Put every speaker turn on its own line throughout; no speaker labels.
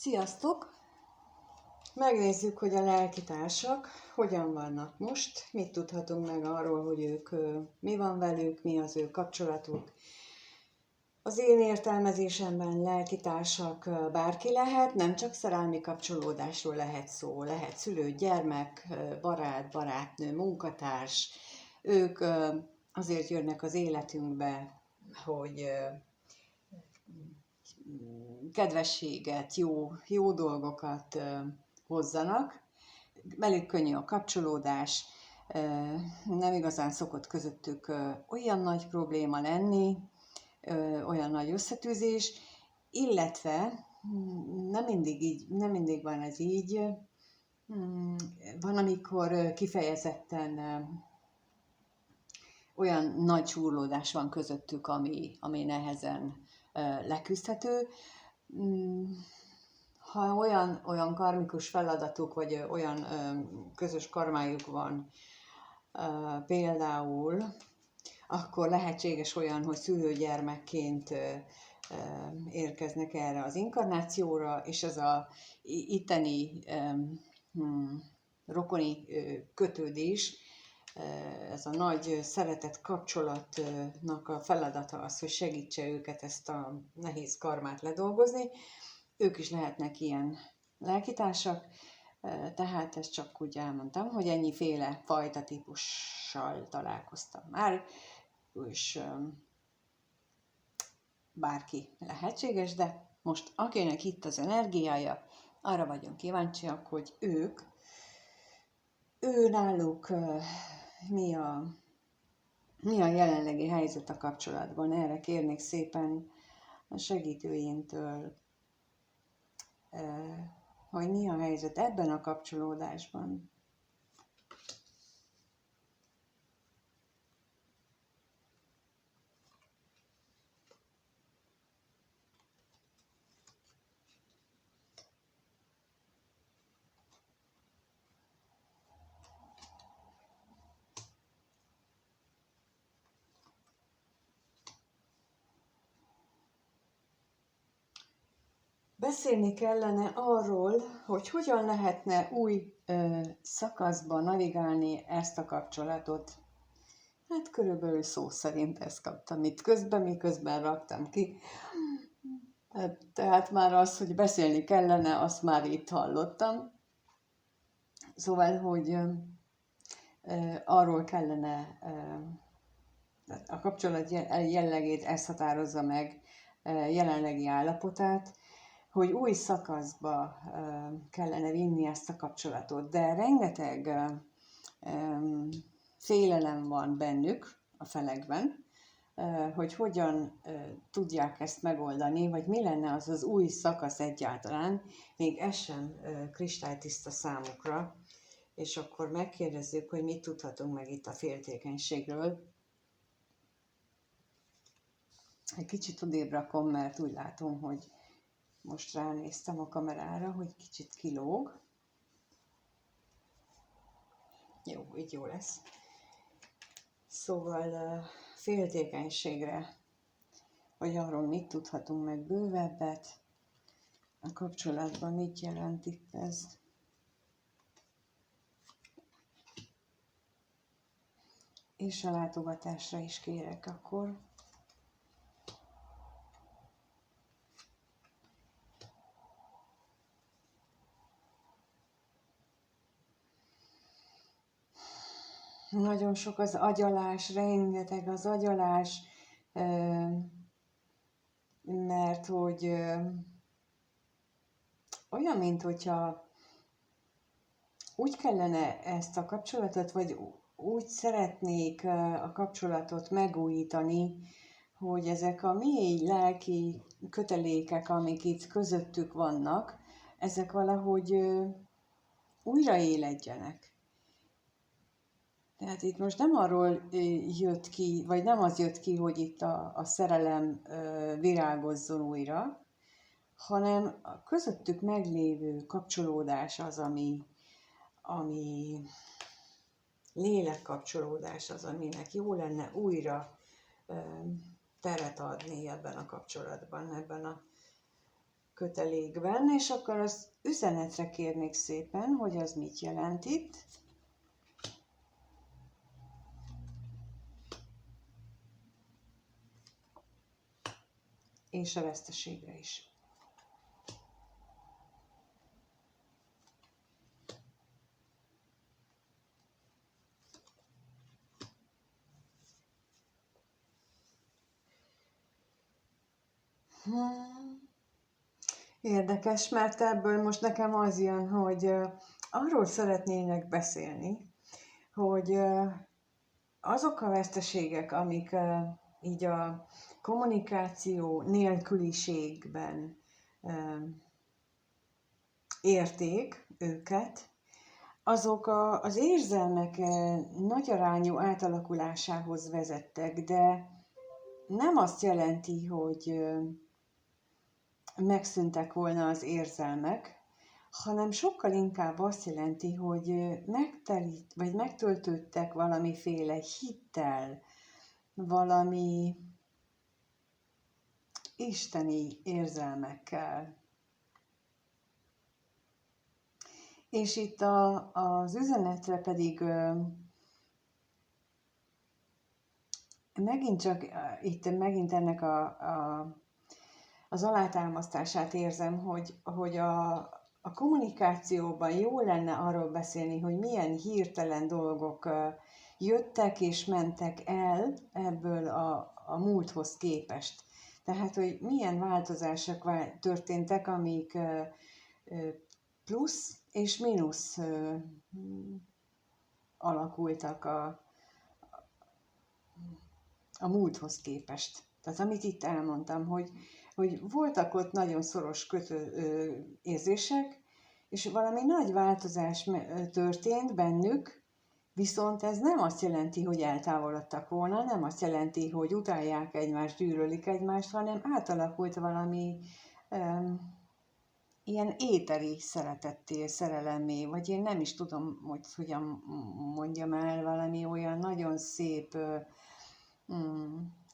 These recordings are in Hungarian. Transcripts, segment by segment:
Sziasztok! Megnézzük, hogy a lelkitársak hogyan vannak most, mit tudhatunk meg arról, hogy ők, mi van velük, mi az ő kapcsolatuk. Az én értelmezésemben lelkitársak bárki lehet, nem csak szerelmi kapcsolódásról lehet szó, lehet szülő, gyermek, barát, barátnő, munkatárs. Ők azért jönnek az életünkbe, hogy kedvességet, jó dolgokat hozzanak. Velük könnyű a kapcsolódás, nem igazán szokott közöttük olyan nagy probléma lenni, olyan nagy összetűzés, illetve nem mindig van ez így. Van, amikor kifejezetten olyan nagy súrlódás van közöttük, ami nehezen leküzdhető. Ha olyan karmikus feladatuk, vagy olyan közös karmájuk van például, akkor lehetséges olyan, hogy szülőgyermekként érkeznek erre az inkarnációra, és ez a itteni rokoni kötődés, ez a nagy szeretett kapcsolatnak a feladata az, hogy segítse őket ezt a nehéz karmát ledolgozni. Ők is lehetnek ilyen lelkitársak, tehát ezt csak úgy elmondtam, hogy ennyiféle fajta típussal találkoztam már, és bárki lehetséges, de most akinek itt az energiája, arra vagyunk kíváncsiak, hogy náluk mi a jelenlegi helyzet a kapcsolatban. Erre kérnék szépen a segítőjéntől, hogy mi a helyzet ebben a kapcsolódásban. Beszélni kellene arról, hogy hogyan lehetne új szakaszba navigálni ezt a kapcsolatot. Hát körülbelül szó szerint ezt kaptam itt közben, miközben raktam ki. Tehát már az, hogy beszélni kellene, azt már itt hallottam. Szóval, hogy arról kellene, a kapcsolat jellegét ezt határozza meg, jelenlegi állapotát, hogy új szakaszba kellene vinni ezt a kapcsolatot, de rengeteg félelem van bennük, a felekben, hogy hogyan tudják ezt megoldani, vagy mi lenne az az új szakasz egyáltalán, még ez sem kristálytiszta számukra, és akkor megkérdezzük, hogy mit tudhatunk meg itt a féltékenységről. Egy kicsit odébb rakom, mert úgy látom, hogy most ránéztem a kamerára, hogy kicsit kilóg. Jó, így jó lesz. Szóval féltékenységre, vagy arról mit tudhatunk meg bővebbet, a kapcsolatban mit jelent itt ez. És a látogatásra is kérek akkor. Nagyon sok az agyalás, rengeteg az agyalás, mert hogy olyan, mint hogyha úgy kellene ezt a kapcsolatot, vagy úgy szeretnék a kapcsolatot megújítani, hogy ezek a mély lelki kötelékek, amik itt közöttük vannak, ezek valahogy újraéledjenek. Tehát itt most nem arról jött ki, vagy nem az jött ki, hogy itt a szerelem virágozzon újra, hanem a közöttük meglévő kapcsolódás az, ami lélekkapcsolódás az, aminek jó lenne újra teret adni ebben a kapcsolatban, ebben a kötelékben, és akkor az üzenetre kérnék szépen, hogy az mit jelent itt. És a veszteségre is. Érdekes, mert ebből most nekem az jön, hogy arról szeretnének beszélni, hogy azok a veszteségek, amik így a kommunikáció nélküliségben érték őket, azok az érzelmek nagyarányú átalakulásához vezettek, de nem azt jelenti, hogy megszűntek volna az érzelmek, hanem sokkal inkább azt jelenti, hogy megtöltöttek valamiféle hittel, valami isteni érzelmekkel. És itt az üzenetre pedig megint ennek az alátámasztását érzem, hogy a kommunikációban jó lenne arról beszélni, hogy milyen hirtelen dolgok jöttek és mentek el ebből a múlthoz képest. Tehát, hogy milyen változások történtek, amik plusz és mínusz alakultak a múlthoz képest. Tehát amit itt elmondtam, hogy voltak ott nagyon szoros érzések, és valami nagy változás történt bennük, viszont ez nem azt jelenti, hogy eltávolodtak volna, nem azt jelenti, hogy utálják egymást, gyűlölik egymást, hanem átalakult valami ilyen éteri szeretetté, szerelemmé, vagy én nem is tudom, hogy hogyan mondjam el, valami olyan nagyon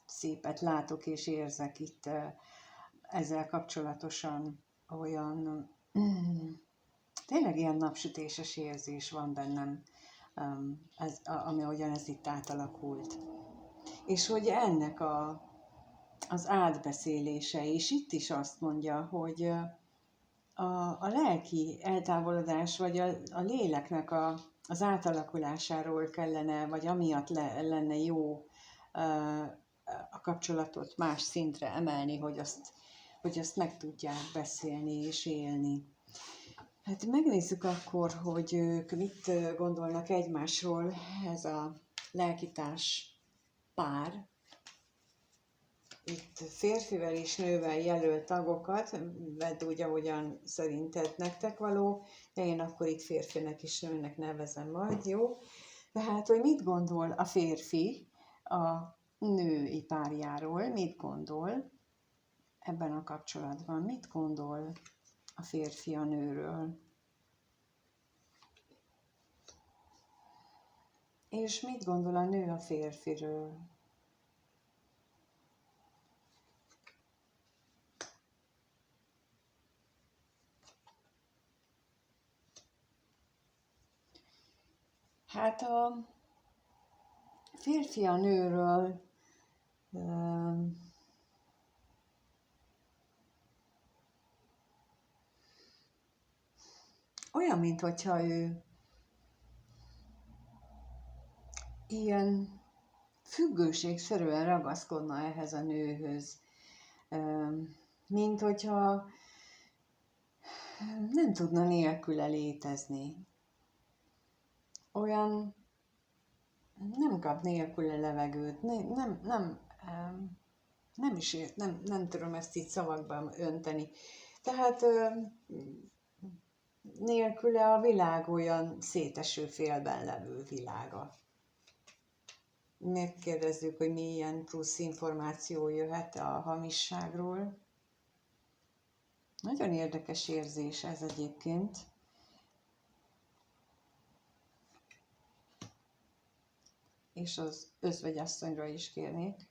szépet látok és érzek itt ezzel kapcsolatosan, olyan tényleg ilyen napsütéses érzés van bennem, ahogyan ez itt átalakult. És hogy ennek az átbeszélése, és itt is azt mondja, hogy a lelki eltávolodás, vagy a léleknek az átalakulásáról kellene, vagy amiatt lenne jó a kapcsolatot más szintre emelni, hogy azt meg tudják beszélni és élni. Hát megnézzük akkor, hogy ők mit gondolnak egymásról, ez a lelkitárs pár. Itt férfivel és nővel jelölt tagokat, vedd úgy, ahogyan szerinted nektek való, de én akkor itt férfinek és nőnek nevezem majd, jó? Tehát, hogy mit gondol a férfi a női párjáról, mit gondol ebben a kapcsolatban, mit gondol a férfi a nőről? És mit gondol a nő a férfiről? Hát a férfi a nőről olyan, mintha ő ilyen függőségszerűen ragaszkodna ehhez a nőhöz, mint hogyha nem tudna nélküle létezni. Olyan nem kap nélküle levegőt, nem tudom ezt így szavakban önteni. Tehát nélküle a világ olyan széteső félben levő világa. Megkérdezzük, hogy milyen plusz információ jöhet a hamisságról. Nagyon érdekes érzés ez egyébként. És az özvegyasszonyra is kérnék.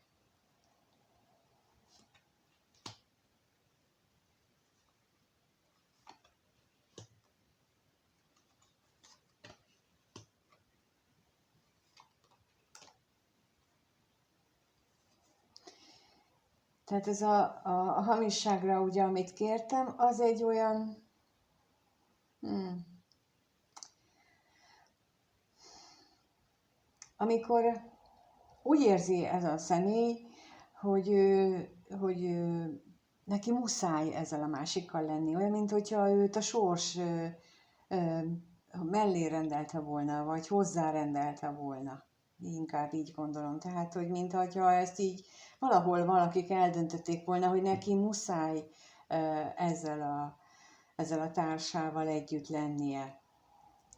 Tehát ez a hamisságra, ugye, amit kértem, az egy olyan... Amikor úgy érzi ez a személy, hogy neki muszáj ezzel a másikkal lenni, olyan, mint hogyha őt a sors mellé rendelte volna, vagy hozzárendelte volna. Inkább így gondolom. Tehát, hogy mintha ezt így valahol valakik eldöntötték volna, hogy neki muszáj ezzel a társával együtt lennie.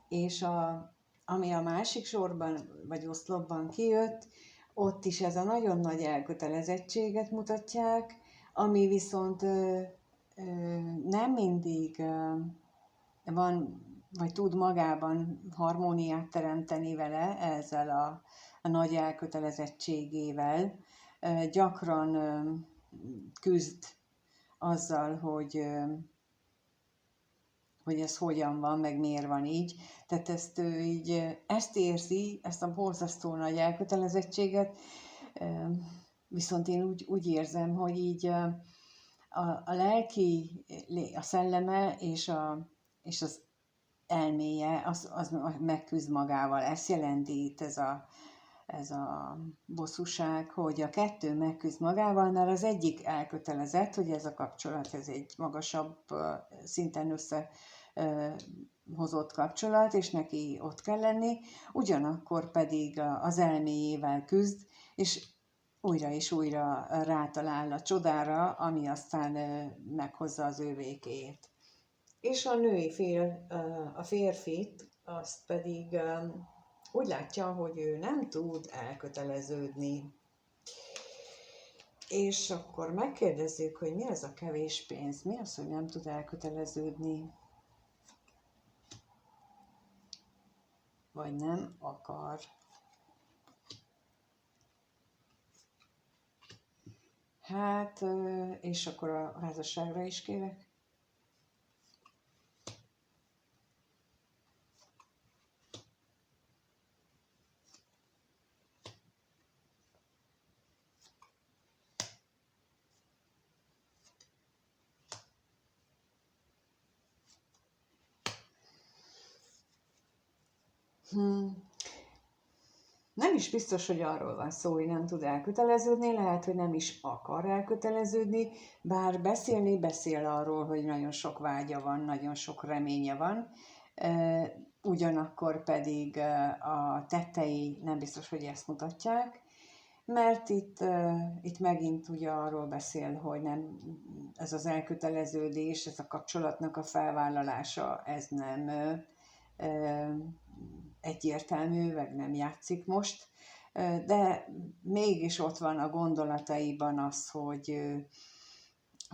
És ami a másik sorban, vagy oszlopban kijött, ott is ez a nagyon nagy elkötelezettséget mutatják, ami viszont nem mindig van, vagy tud magában harmóniát teremteni vele ezzel a nagy elkötelezettségével. Gyakran küzd azzal, hogy ez hogyan van, meg miért van így. Tehát ezt érzi, ezt a borzasztó nagy elkötelezettséget, viszont én úgy érzem, hogy így a lelki, a szelleme és az elméje, az megküzd magával. Ezt jelenti itt ez a bosszúság, hogy a kettő megküzd magával, mert az egyik elkötelezett, hogy ez a kapcsolat, ez egy magasabb szinten összehozott kapcsolat, és neki ott kell lenni, ugyanakkor pedig az elméjével küzd, és újra rátalál a csodára, ami aztán meghozza az ő békéjét. És a női fél, a férfit, azt pedig úgy látja, hogy ő nem tud elköteleződni. És akkor megkérdezzük, hogy mi az a kevés pénz, mi az, hogy nem tud elköteleződni, vagy nem akar. Hát, és akkor a házasságra is kérek. Nem is biztos, hogy arról van szó, hogy nem tud elköteleződni, lehet, hogy nem is akar elköteleződni, bár beszél arról, hogy nagyon sok vágya van, nagyon sok reménye van, ugyanakkor pedig a tettei nem biztos, hogy ezt mutatják, mert itt megint ugye arról beszél, hogy nem, ez az elköteleződés, ez a kapcsolatnak a felvállalása, ez nem egyértelmű, meg nem játszik most, de mégis ott van a gondolataiban az, hogy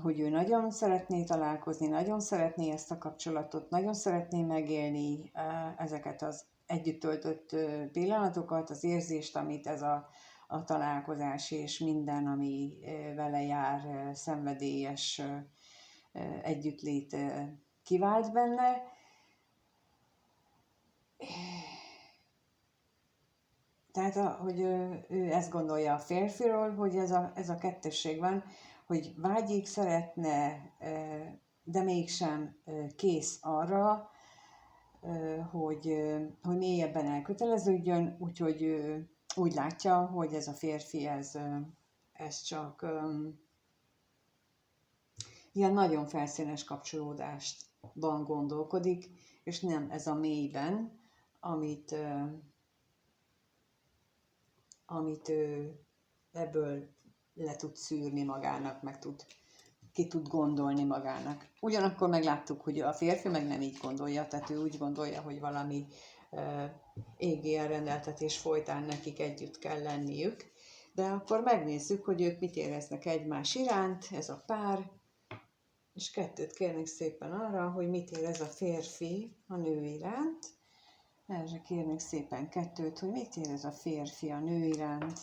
ő nagyon szeretné találkozni, nagyon szeretné ezt a kapcsolatot, nagyon szeretné megélni ezeket az együtt töltött pillanatokat, az érzést, amit ez a találkozás és minden, ami vele jár, szenvedélyes együttlét kivált benne. Tehát, hogy ő ezt gondolja a férfiról, hogy ez a kettősség van, hogy vágyik, szeretne, de mégsem kész arra, hogy mélyebben elköteleződjön, úgyhogy úgy látja, hogy ez a férfi, ez csak ilyen nagyon felszínes kapcsolódásban gondolkodik, és nem ez a mélyben, amit ő ebből le tud szűrni magának, ki tud gondolni magának. Ugyanakkor megláttuk, hogy a férfi meg nem így gondolja, tehát ő úgy gondolja, hogy valami égi elrendeltetés folytán nekik együtt kell lenniük. De akkor megnézzük, hogy ők mit éreznek egymás iránt, ez a pár, és kettőt kérnék szépen arra, hogy mit érez a férfi a nő iránt. Erre kérnék szépen kettőt, hogy mit érez a férfi a nő iránt.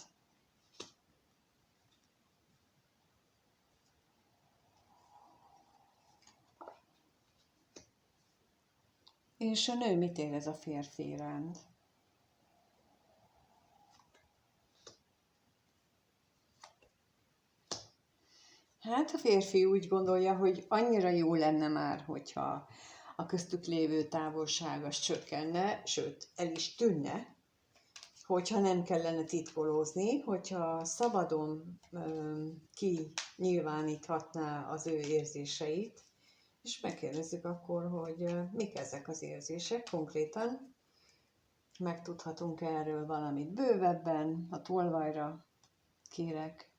És a nő mit érez a férfi iránt. Hát a férfi úgy gondolja, hogy annyira jó lenne már, hogyha a köztük lévő távolság az csökkenne, sőt, el is tűnne, hogyha nem kellene titkolózni, hogyha szabadon kinyilváníthatná az ő érzéseit, és megkérdezzük akkor, hogy mik ezek az érzések konkrétan, megtudhatunk erről valamit bővebben, a tolvajra kérek.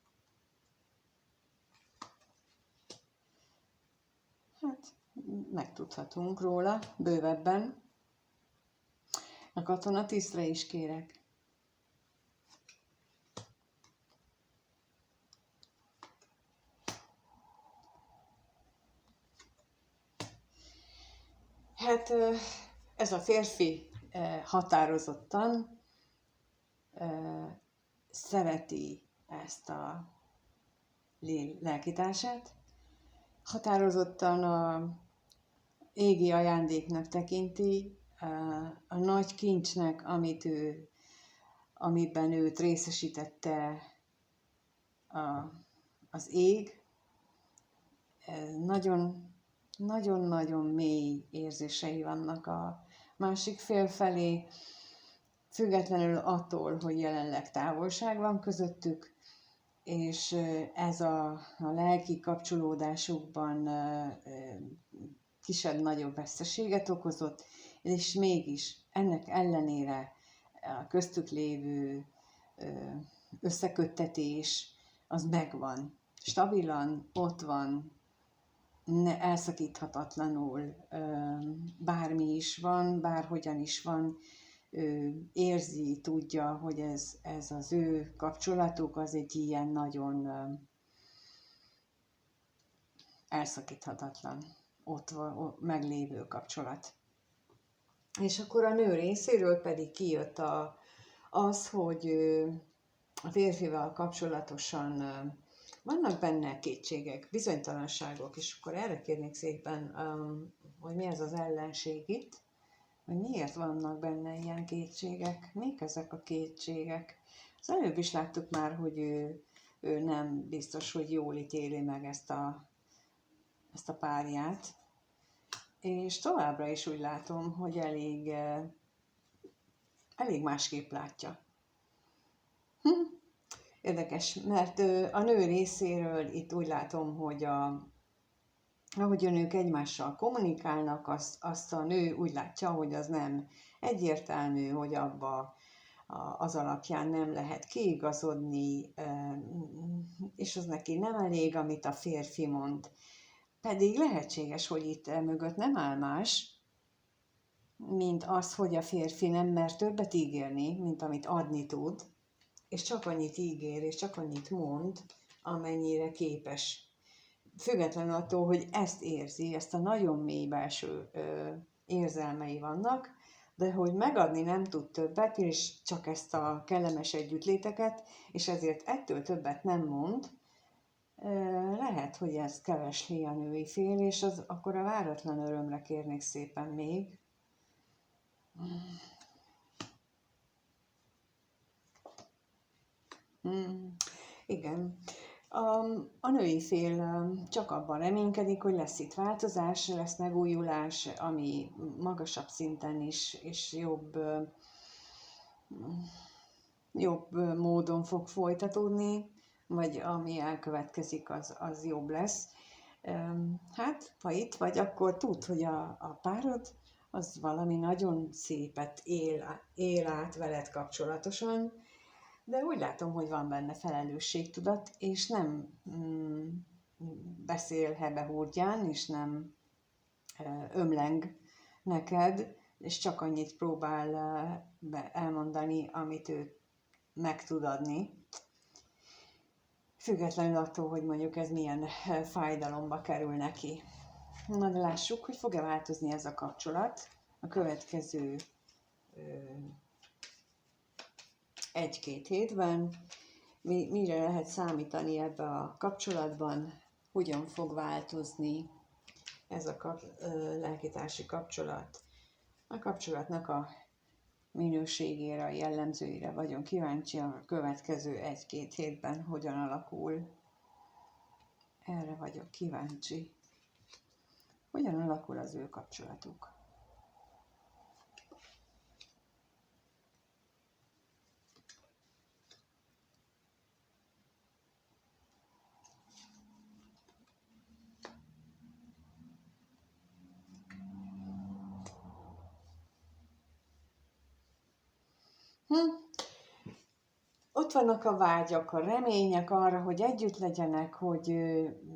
Hát, megtudhatunk róla bővebben. A katonatisztre is kérek. Hát ez a férfi határozottan szereti ezt a lelkitársát, határozottan a égi ajándéknak tekinti, a nagy kincsnek, amiben őt részesítette az ég. Nagyon-nagyon mély érzései vannak a másik fél felé, függetlenül attól, hogy jelenleg távolság van közöttük, és ez a lelki kapcsolódásukban kisebb-nagyobb veszteséget okozott, és mégis ennek ellenére a köztük lévő összeköttetés az megvan. Stabilan ott van, elszakíthatatlanul, bármi is van, bárhogyan is van, érzi, tudja, hogy ez az ő kapcsolatuk az egy ilyen nagyon elszakíthatatlan, ott meglévő kapcsolat. És akkor a nő részéről pedig kijött az, hogy a férfival kapcsolatosan vannak benne kétségek, bizonytalanságok, és akkor erre kérnék szépen, hogy mi ez az ellenség itt, hogy miért vannak benne ilyen kétségek, mik ezek a kétségek. Az előbb is láttuk már, hogy ő nem biztos, hogy jól ítéli meg ezt a párját, és továbbra is úgy látom, hogy elég másképp látja. Érdekes, mert a nő részéről itt úgy látom, hogy ahogyan ők egymással kommunikálnak, azt a nő úgy látja, hogy az nem egyértelmű, hogy abba az alapján nem lehet kiigazodni, és az neki nem elég, amit a férfi mond. Pedig lehetséges, hogy itt mögött nem áll más, mint az, hogy a férfi nem mer többet ígérni, mint amit adni tud, és csak annyit ígér, és csak annyit mond, amennyire képes. Függetlenül attól, hogy ezt érzi, ezt a nagyon mély belső érzelmei vannak, de hogy megadni nem tud többet, és csak ezt a kellemes együttléteket, és ezért ettől többet nem mond, lehet, hogy ez kevesli a női fél, és akkor a váratlan örömre kérnék szépen még. Igen. A női fél csak abban reménykedik, hogy lesz itt változás, lesz megújulás, ami magasabb szinten is, és jobb módon fog folytatódni, vagy ami elkövetkezik, az jobb lesz. Hát, ha itt vagy, akkor tudd, hogy a párod az valami nagyon szépet él át veled kapcsolatosan, de úgy látom, hogy van benne felelősségtudat, és nem beszél hebehúrgyán, és nem ömleng neked, és csak annyit próbál elmondani, amit ő meg tud adni. Függetlenül attól, hogy mondjuk ez milyen fájdalomba kerül neki. Na, de lássuk, hogy fog-e változni ez a kapcsolat a következő 1-2 hétben, mire lehet számítani ebbe a kapcsolatban, hogyan fog változni ez a lelkitársi kapcsolat. A kapcsolatnak a minőségére, a jellemzőire vagyunk kíváncsi a következő 1-2 hétben, hogyan alakul Erre vagyok kíváncsi. Hogyan alakul az ő kapcsolatuk? Ott vannak a vágyak, a remények arra, hogy együtt legyenek, hogy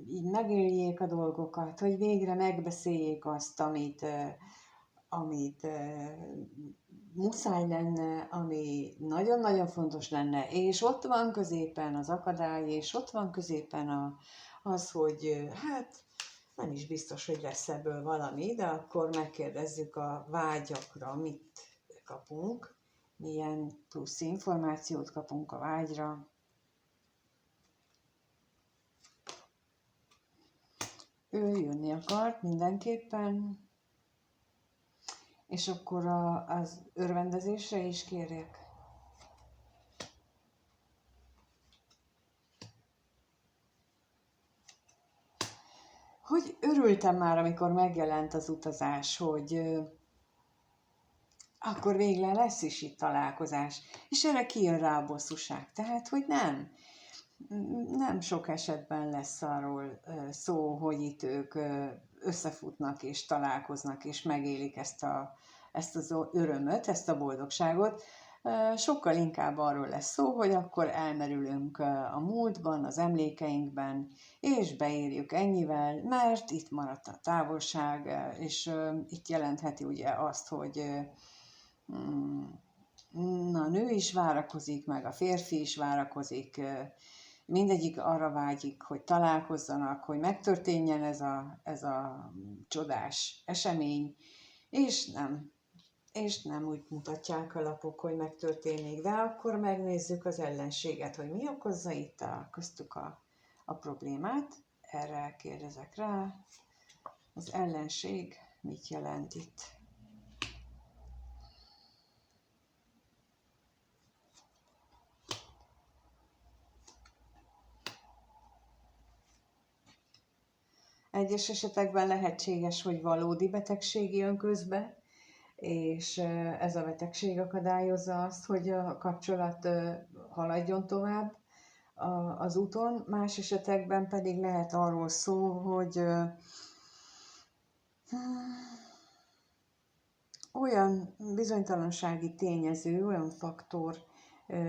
így megéljék a dolgokat, hogy végre megbeszéljék azt, amit muszáj lenne, ami nagyon-nagyon fontos lenne, és ott van középen az akadály, és ott van középen az, hogy hát nem is biztos, hogy lesz ebből valami, de akkor megkérdezzük a vágyakra, mit kapunk, milyen plusz információt kapunk a vágyra. Ő jönni akart mindenképpen, és akkor az örvendezésre is kérjek. Hogy örültem már, amikor megjelent az utazás, hogy akkor végre lesz is itt találkozás, és erre kijön rá a bosszúság. Tehát, hogy nem sok esetben lesz arról szó, hogy itt ők összefutnak és találkoznak és megélik ezt az örömöt, ezt a boldogságot. Sokkal inkább arról lesz szó, hogy akkor elmerülünk a múltban, az emlékeinkben, és beírjuk ennyivel, mert itt maradt a távolság, és itt jelentheti ugye azt, hogy a nő is várakozik, meg a férfi is várakozik, mindegyik arra vágyik, hogy találkozzanak, hogy megtörténjen ez a csodás esemény, és nem úgy mutatják a lapok, hogy megtörténik, de akkor megnézzük az ellenséget, hogy mi okozza itt köztük a problémát. Erre kérdezek rá. Az ellenség mit jelent itt? Egyes esetekben lehetséges, hogy valódi betegség jön közbe, és ez a betegség akadályozza azt, hogy a kapcsolat haladjon tovább az úton. Más esetekben pedig lehet arról szó, hogy olyan bizonytalansági tényező, olyan faktor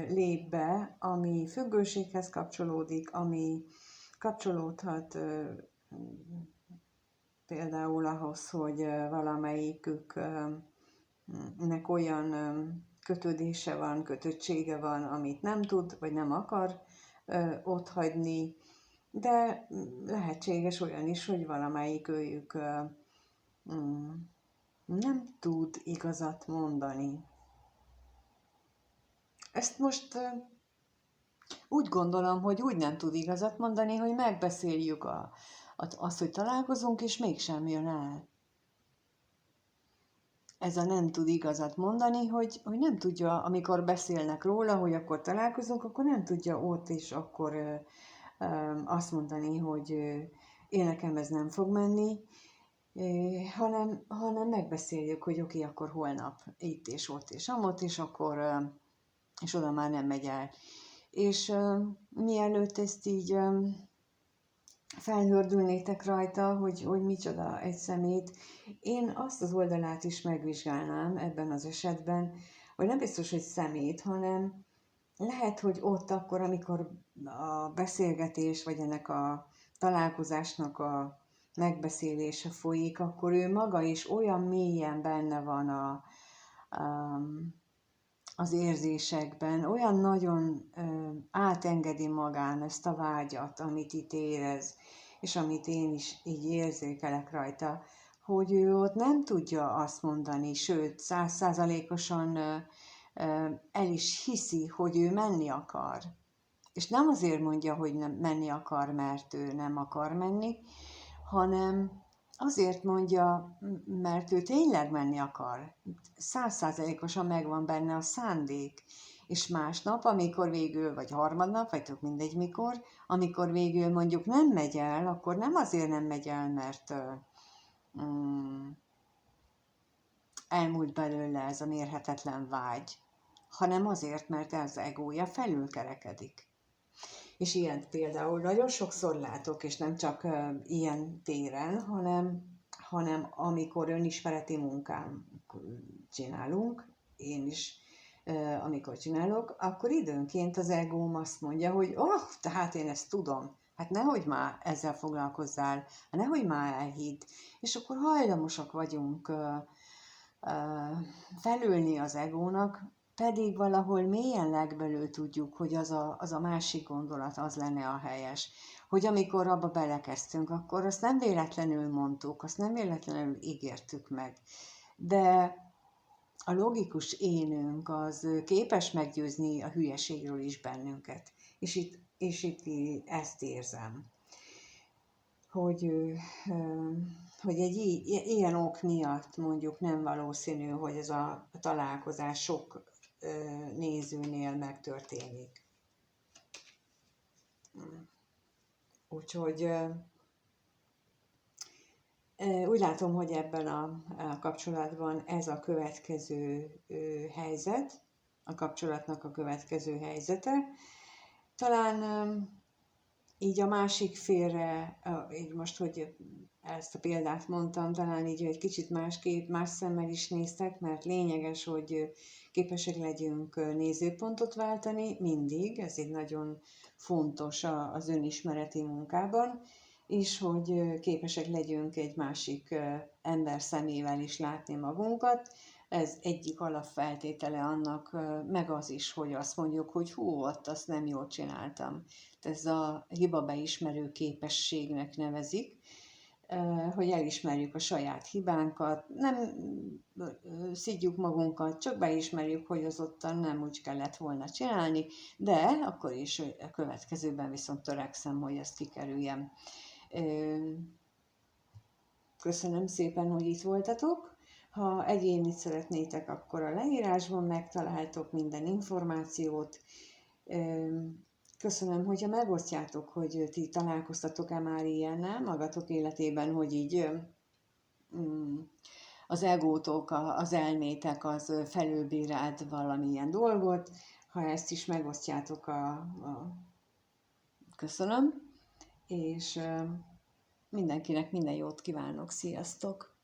lép be, ami függőséghez kapcsolódik, ami kapcsolódhat például ahhoz, hogy valamelyiküknek olyan kötődése van, kötöttsége van, amit nem tud, vagy nem akar otthagyni, de lehetséges olyan is, hogy valamelyik őjük nem tud igazat mondani. Ezt most úgy gondolom, hogy úgy nem tud igazat mondani, hogy megbeszéljük azt, hogy találkozunk, és mégsem jön el. Ez a nem tud igazat mondani, hogy nem tudja, amikor beszélnek róla, hogy akkor találkozunk, akkor nem tudja ott és akkor azt mondani, hogy én nekem ez nem fog menni, hanem megbeszéljük, hogy oké, akkor holnap itt és ott és amott, és akkor és oda már nem megy el. És mielőtt ezt így felhördülnétek rajta, hogy micsoda egy szemét, én azt az oldalát is megvizsgálnám ebben az esetben, hogy nem biztos, hogy szemét, hanem lehet, hogy ott akkor, amikor a beszélgetés, vagy ennek a találkozásnak a megbeszélése folyik, akkor ő maga is olyan mélyen benne van az érzésekben, olyan nagyon átengedi magán ezt a vágyat, amit itt érez, és amit én is így érzékelek rajta, hogy ő ott nem tudja azt mondani, sőt, 100%-osan el is hiszi, hogy ő menni akar. És nem azért mondja, hogy nem menni akar, mert ő nem akar menni, hanem azért mondja, mert ő tényleg menni akar. 100%-osan megvan benne a szándék. És másnap, amikor végül, vagy harmadnap, vagy tök mindegy mikor, amikor végül mondjuk nem megy el, akkor nem azért nem megy el, mert elmúlt belőle ez a mérhetetlen vágy, hanem azért, mert az egója felülkerekedik. És ilyen például nagyon sokszor látok, és nem csak ilyen téren, hanem amikor önismereti munkám csinálunk, én is, amikor csinálok, akkor időnként az egóm azt mondja, hogy tehát én ezt tudom, hát nehogy már ezzel foglalkozzál, nehogy már elhidd. És akkor hajlamosak vagyunk felülni az egónak, pedig valahol mélyen legbelül tudjuk, hogy az a másik gondolat az lenne a helyes. Hogy amikor abba belekezdtünk, akkor azt nem véletlenül mondtuk, azt nem véletlenül ígértük meg. De a logikus énünk az képes meggyőzni a hülyeségről is bennünket. És itt ezt érzem, hogy egy ilyen ok miatt mondjuk nem valószínű, hogy ez a találkozás sok nézőnél megtörténik. Úgyhogy úgy látom, hogy ebben a kapcsolatban ez a következő helyzet, a kapcsolatnak a következő helyzete. Talán így a másik félre, így most, hogy ezt a példát mondtam, talán így egy kicsit másképp, más szemmel is néztek, mert lényeges, hogy képesek legyünk nézőpontot váltani mindig, ez egy nagyon fontos az önismereti munkában, és hogy képesek legyünk egy másik ember szemével is látni magunkat. Ez egyik alapfeltétele annak, meg az is, hogy azt mondjuk, hogy ott azt nem jól csináltam. Ez a hiba beismerő képességnek nevezik, hogy elismerjük a saját hibánkat, nem szidjuk magunkat, csak beismerjük, hogy az ottan nem úgy kellett volna csinálni, de akkor is a következőben viszont törekszem, hogy ezt kikerüljem. Köszönöm szépen, hogy itt voltatok. Ha egyénit szeretnétek, akkor a leírásban megtaláltok minden információt. Köszönöm, hogyha megosztjátok, hogy ti találkoztatok-e már ilyennel magatok életében, hogy így az egótok, az elmétek az felülbírált valamilyen dolgot. Ha ezt is megosztjátok, köszönöm, és mindenkinek minden jót kívánok. Sziasztok!